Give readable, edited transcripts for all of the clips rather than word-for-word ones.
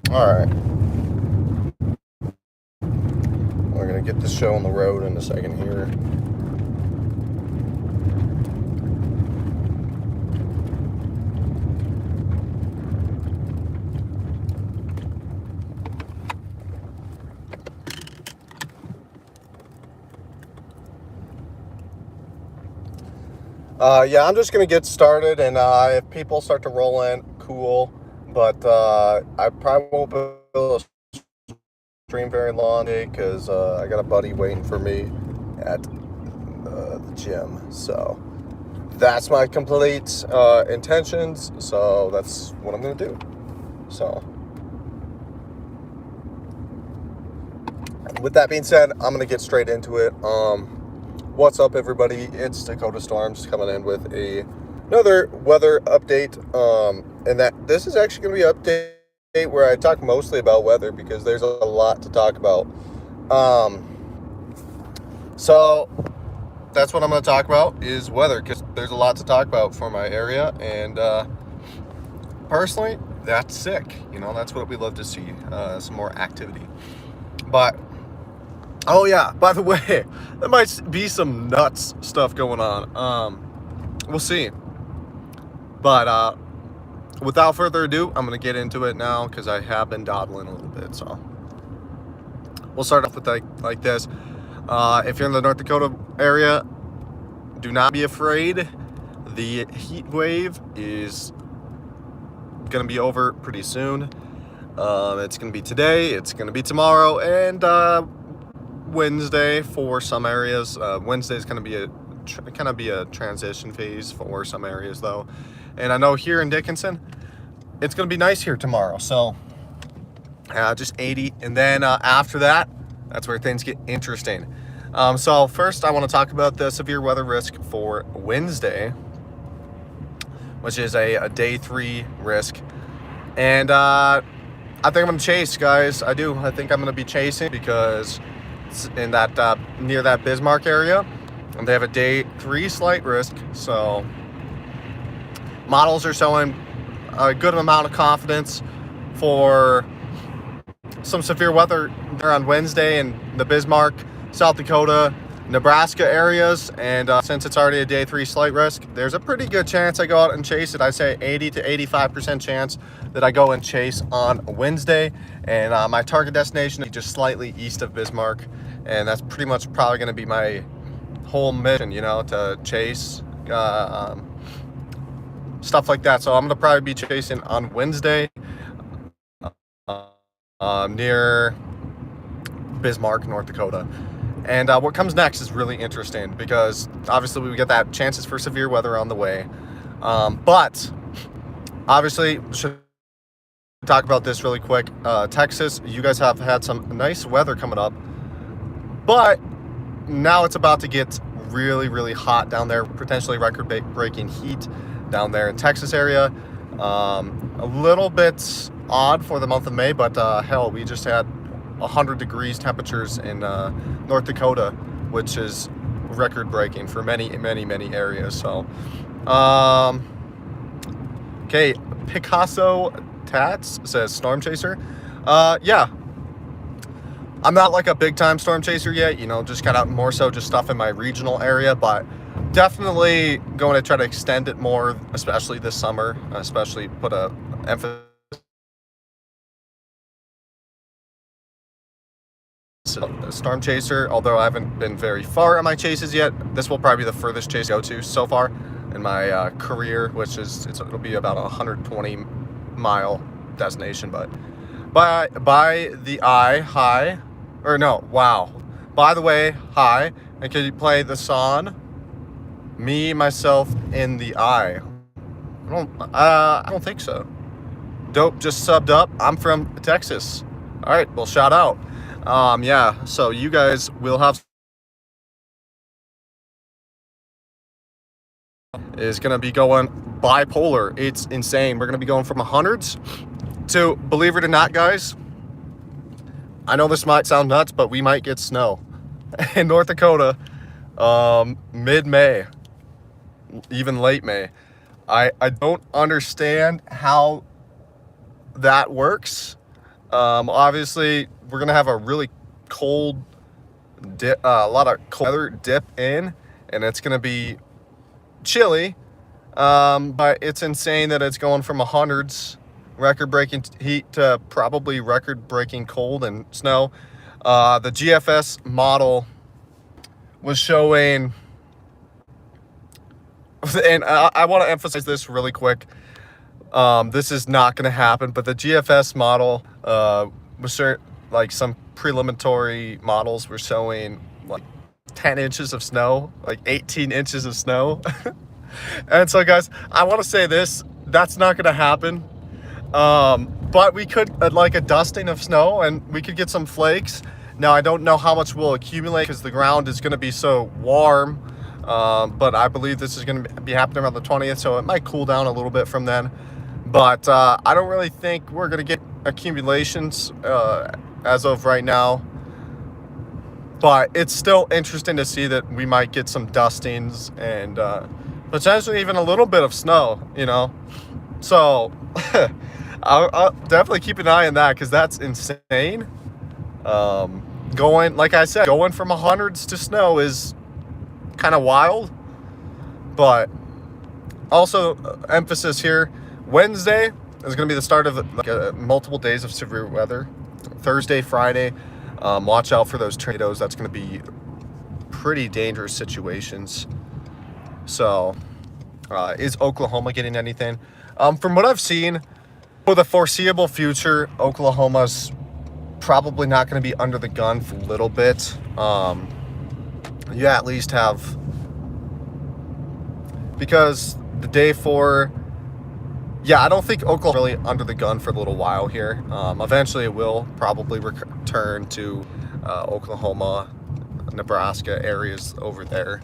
Alright. We're going to get this show on the road in a second here. Yeah, I'm just going to get started, and if people start to roll in, cool. But I probably won't be able to stream very long because I got a buddy waiting for me at the gym. So that's my complete intentions. So that's what I'm going to do. So with that being said, I'm going to get straight into it. What's up, everybody? It's Dakota Storms coming in with another weather update. And that this is actually going to be an update where I talk mostly about weather because there's a lot to talk about. So that's what I'm going to talk about is weather because there's a lot to talk about for my area. And personally, that's sick. You know, that's what we love to see, some more activity. But oh yeah, by the way, there might be some nuts stuff going on. We'll see. But without further ado, I'm gonna get into it now because I have been dawdling a little bit. So we'll start off with like this. If you're in the North Dakota area, do not be afraid. The heat wave is gonna be over pretty soon. It's gonna be today. It's gonna be tomorrow, and Wednesday for some areas. Wednesday is going to be a transition phase for some areas though, and I know here in Dickinson it's going to be nice here tomorrow, so just 80, and then after that, that's where things get interesting. So first I want to talk about the severe weather risk for Wednesday, which is a day 3 risk, and I think I'm going to chase, guys. I think I'm going to be chasing because in that near that Bismarck area, and they have a day 3 slight risk. So models are showing a good amount of confidence for some severe weather there on Wednesday in the Bismarck, South Dakota, Nebraska areas. And since it's already a day 3 slight risk, there's a pretty good chance I go out and chase it. I say 80 to 85% chance that I go and chase on Wednesday. And my target destination is just slightly east of Bismarck. And that's pretty much probably going to be my whole mission, you know, to chase stuff like that. So I'm going to probably be chasing on Wednesday near Bismarck, North Dakota. And what comes next is really interesting because obviously we get that chances for severe weather on the way. But obviously, should talk about this really quick. Texas, you guys have had some nice weather coming up, but now it's about to get really, really hot down there, potentially record-breaking heat down there in Texas area. A little bit odd for the month of May, but hell, we just had 100 degrees temperatures in North Dakota, which is record-breaking for many areas. So, okay, Picasso Tats says Storm Chaser. Yeah, I'm not like a big-time storm chaser yet, you know, just kind of more so just stuff in my regional area, but definitely going to try to extend it more, especially this summer, especially put a emphasis storm chaser. Although I haven't been very far on my chases yet, this will probably be the furthest chase I go to so far in my career, which is it'll be about a 120-mile destination. But by the eye, hi, or no, wow. By the way, hi. And can you play the song "Me, Myself, in the Eye"? I don't think so. Dope just subbed up. I'm from Texas. All right, well, shout out. Yeah, so you guys will have is gonna be going bipolar. It's insane. We're gonna be going from hundreds to, believe it or not, guys, I know this might sound nuts, but we might get snow in North Dakota mid-May, even late May. I don't understand how that works, Obviously, we're gonna have a really cold dip, a lot of cold weather dip in, and it's gonna be chilly. But it's insane that it's going from hundreds, record-breaking heat to probably record-breaking cold and snow. The GFS model was showing, and I want to emphasize this really quick. This is not going to happen, but the GFS model was like some preliminary models were showing like 10 inches of snow, like 18 inches of snow. And so, guys, I want to say this: that's not going to happen. But we could like a dusting of snow, and we could get some flakes. Now, I don't know how much will accumulate because the ground is going to be so warm. But I believe this is going to be happening around the 20th, so it might cool down a little bit from then. But I don't really think we're going to get accumulations as of right now. But it's still interesting to see that we might get some dustings and potentially even a little bit of snow, you know. So I'll definitely keep an eye on that because that's insane. Like I said, going from hundreds to snow is kind of wild. But also, emphasis here, Wednesday is going to be the start of like multiple days of severe weather. Thursday, Friday, watch out for those tornadoes. That's going to be pretty dangerous situations. So, is Oklahoma getting anything? From what I've seen, for the foreseeable future, Oklahoma's probably not going to be under the gun for a little bit. You at least have, because the day for, yeah, I don't think Oklahoma really under the gun for a little while here. Eventually it will probably return to Oklahoma, Nebraska areas over there.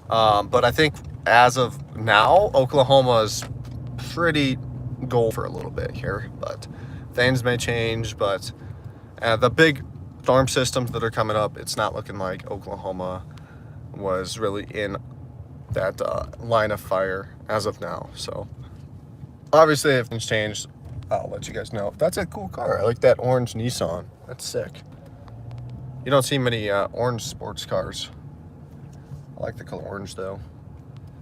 But I think as of now, Oklahoma is pretty gold for a little bit here, but things may change. But the big storm systems that are coming up, it's not looking like Oklahoma was really in that line of fire as of now. So obviously if things change, I'll let you guys know. That's a cool car. I like that orange Nissan. That's sick. You don't see many orange sports cars. I like the color orange though.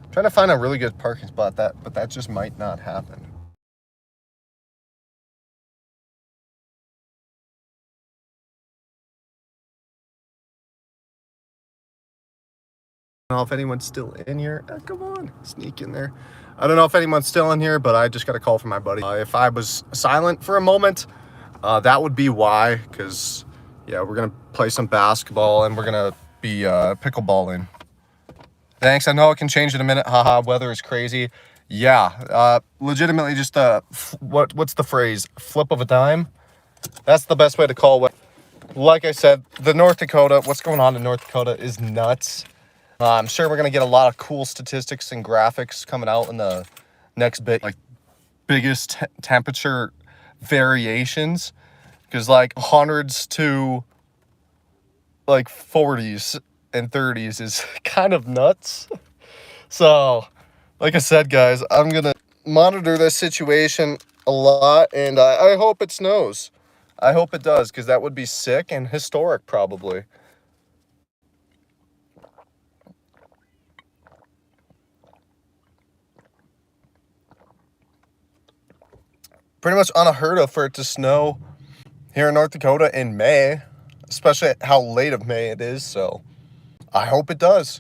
I'm trying to find a really good parking spot, but that just might not happen. I don't know if anyone's still in here. Come on, sneak in there. I don't know if anyone's still in here, but I just got a call from my buddy. If I was silent for a moment, that would be why, because yeah, we're gonna play some basketball and we're gonna be pickleballing. Thanks. I know it can change in a minute. Haha, weather is crazy. Yeah, legitimately just what's the phrase? Flip of a dime. That's the best way to call it. Like I said, the North Dakota, what's going on in North Dakota is nuts. I'm sure we're going to get a lot of cool statistics and graphics coming out in the next bit, like biggest temperature variations, because like hundreds to like 40s and 30s is kind of nuts. So, like I said, guys, I'm going to monitor this situation a lot, and I hope it snows. I hope it does, because that would be sick and historic probably. Pretty much unheard of for it to snow here in North Dakota in May, especially how late of May it is. So I hope it does.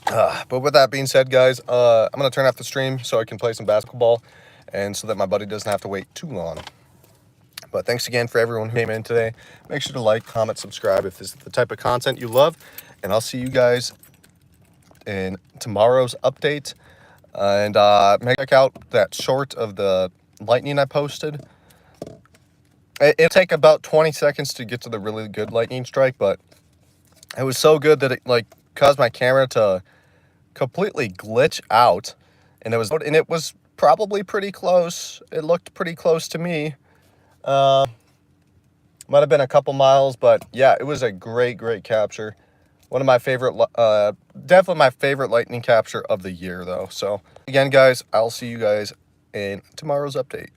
But with that being said, guys, I'm going to turn off the stream so I can play some basketball and so that my buddy doesn't have to wait too long. But thanks again for everyone who came in today. Make sure to like, comment, subscribe if this is the type of content you love. And I'll see you guys in tomorrow's update. And check out that short of the lightning I posted. It'll take about 20 seconds to get to the really good lightning strike, but it was so good that it like caused my camera to completely glitch out, and it was probably pretty close. It looked pretty close to me. Might have been a couple miles, but yeah, it was a great capture. One of my favorite, definitely my favorite lightning capture of the year, though. So, again, guys, I'll see you guys in tomorrow's update.